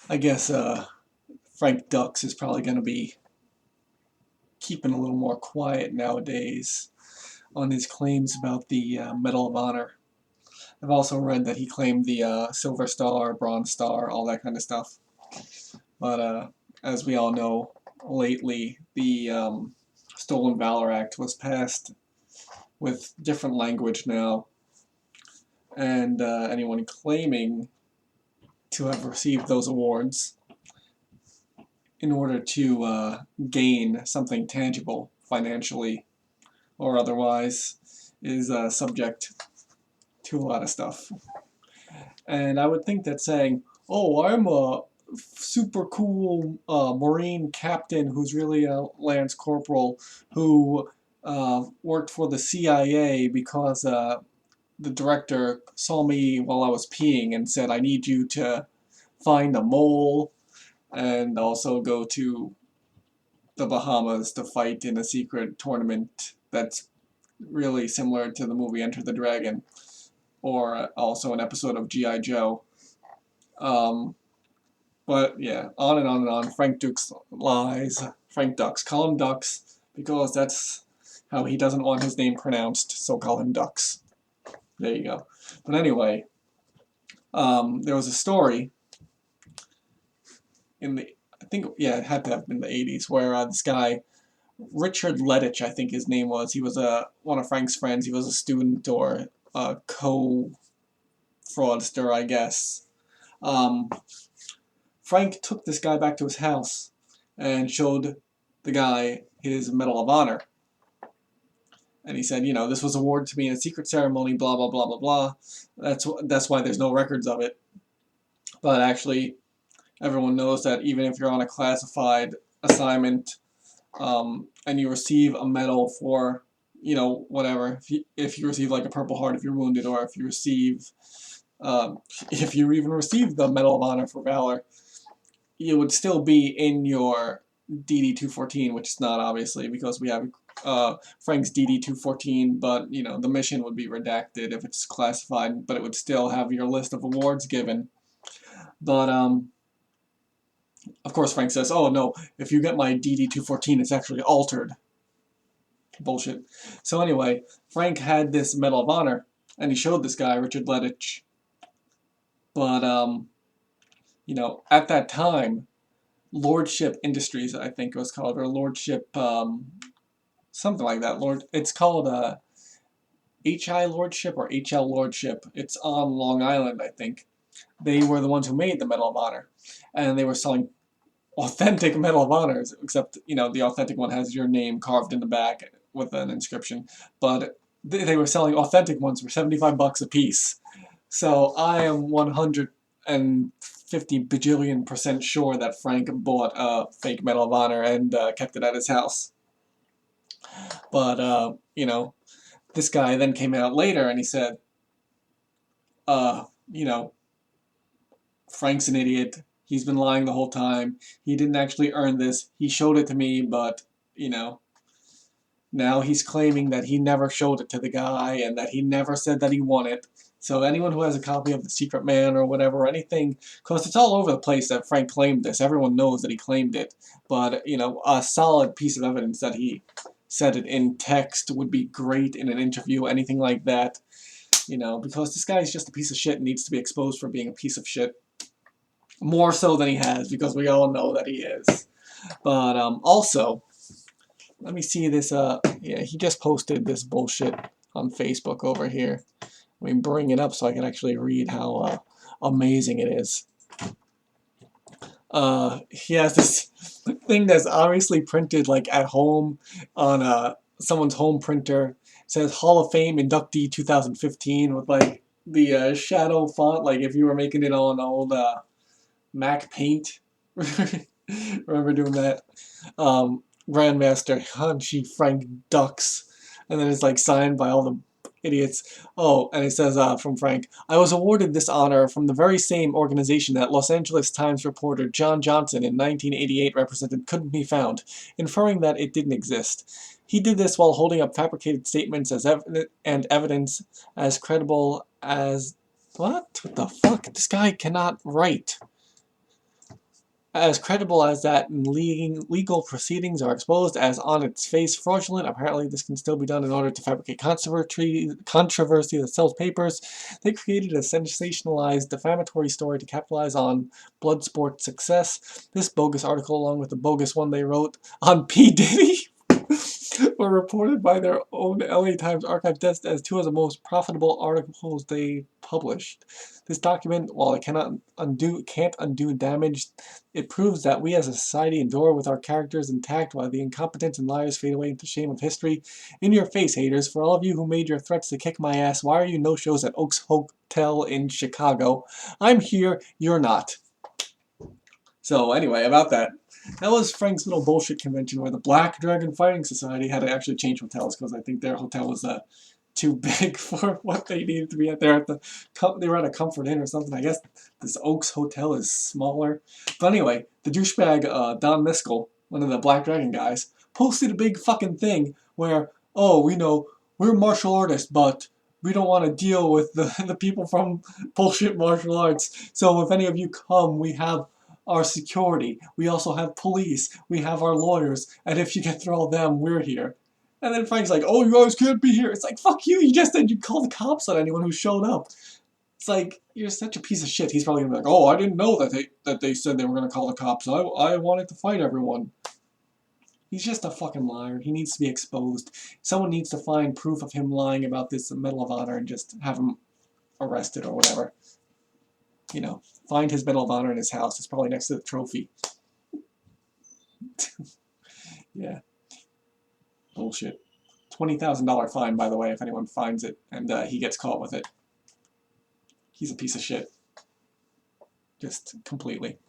I guess Frank Dux is probably going to be keeping a little more quiet nowadays on his claims about the Medal of Honor. I've also read that he claimed the Silver Star, Bronze Star, all that kind of stuff. But as we all know, lately the Stolen Valor Act was passed with different language now, and anyone claiming to have received those awards in order to gain something tangible financially or otherwise is subject to a lot of stuff. And I would think that saying, oh, I'm a super cool Marine captain who's really a Lance Corporal who worked for the CIA because the director saw me while I was peeing and said, I need you to find a mole and also go to the Bahamas to fight in a secret tournament that's really similar to the movie Enter the Dragon, or also an episode of G.I. Joe. Um, but yeah, on and on and on. Frank Dux lies. Frank Dux. Call him Dux because that's how he doesn't want his name pronounced, so call him Dux. There you go. But anyway, there was a story in the, I think, yeah, it had to have been the 80s, where this guy, Richard Lettich, I think his name was, he was one of Frank's friends. He was a student or a co-fraudster, I guess. Um, Frank took this guy back to his house and showed the guy his Medal of Honor. And he said, you know, this was awarded to me in a secret ceremony, blah, blah, blah, blah, blah. That's why there's no records of it. But actually, everyone knows that even if you're on a classified assignment and you receive a medal for, you know, whatever, if you receive like a Purple Heart if you're wounded, or if you receive, if you even receive the Medal of Honor for Valor, you would still be in your DD-214, which is not, obviously, because we have Frank's DD-214, but, you know, the mission would be redacted if it's classified, but it would still have your list of awards given. But, of course, Frank says, oh, no, if you get my DD-214, it's actually altered. Bullshit. So anyway, Frank had this Medal of Honor, and he showed this guy, Richard Lettich. But, you know, at that time, Lordship Industries, I think it was called, or Lordship, something like that. It's called HI Lordship or HL Lordship. It's on Long Island, I think. They were the ones who made the Medal of Honor, and they were selling authentic Medal of Honors, except, you know, the authentic one has your name carved in the back with an inscription, but they were selling authentic ones for $75 a piece. So I am 150 bajillion% sure that Frank bought a fake Medal of Honor and kept it at his house. But, you know, this guy then came out later and he said, you know, Frank's an idiot. He's been lying the whole time. He didn't actually earn this. He showed it to me, but, you know, now he's claiming that he never showed it to the guy and that he never said that he won it. So anyone who has a copy of The Secret Man or whatever, or anything, because it's all over the place that Frank claimed this. Everyone knows that he claimed it. But, you know, a solid piece of evidence that he said it in text would be great in an interview, anything like that. You know, because this guy's just a piece of shit and needs to be exposed for being a piece of shit. More so than he has, because we all know that he is. But also, let me see this. Yeah, he just posted this bullshit on Facebook over here. Let me bring it up so I can actually read how amazing it is. He has this thing that's obviously printed like at home on someone's home printer. It says Hall of Fame inductee 2015 with like the shadow font, like if you were making it on old Mac Paint. Remember doing that? Grandmaster Hanshi Frank Dux. And then it's like signed by all the idiots. Oh, and it says from Frank, I was awarded this honor from the very same organization that Los Angeles Times reporter John Johnson in 1988 represented couldn't be found, inferring that it didn't exist. He did this while holding up fabricated statements as and evidence as credible as... What? What the fuck? This guy cannot write. as credible as that, legal proceedings are exposed as on its face fraudulent. Apparently this can still be done in order to fabricate controversy that sells papers. They created a sensationalized defamatory story to capitalize on Bloodsport's success. This bogus article, along with the bogus one they wrote on P. Diddy, were reported by their own LA Times archive desk as two of the most profitable articles they published. This document, while it can't undo damage, it proves that we as a society endure with our characters intact while the incompetents and liars fade away into shame of history. In your face, haters. For all of you who made your threats to kick my ass, why are you no-shows at Oaks Hotel in Chicago? I'm here, you're not. So anyway, about that. That was Frank's little bullshit convention where the Black Dragon Fighting Society had to actually change hotels because I think their hotel was too big for what they needed to be at. They were at a Comfort Inn or something. I guess this Oaks Hotel is smaller. But anyway, the douchebag Don Miskell, one of the Black Dragon guys, posted a big fucking thing where, oh, we know we're martial artists, but we don't want to deal with the people from bullshit martial arts. So if any of you come, we have our security, we also have police, we have our lawyers, and if you get through all them, we're here. And then Frank's like, oh, you guys can't be here. It's like, fuck you, you just said you'd call the cops on anyone who showed up. It's like, you're such a piece of shit. He's probably gonna be like, oh, I didn't know that they said they were gonna call the cops. I wanted to fight everyone. He's just a fucking liar. He needs to be exposed. Someone needs to find proof of him lying about this Medal of Honor and just have him arrested or whatever. You know, find his Medal of Honor in his house. It's probably next to the trophy. Yeah. Bullshit. $20,000 fine, by the way, if anyone finds it and he gets caught with it. He's a piece of shit. Just completely.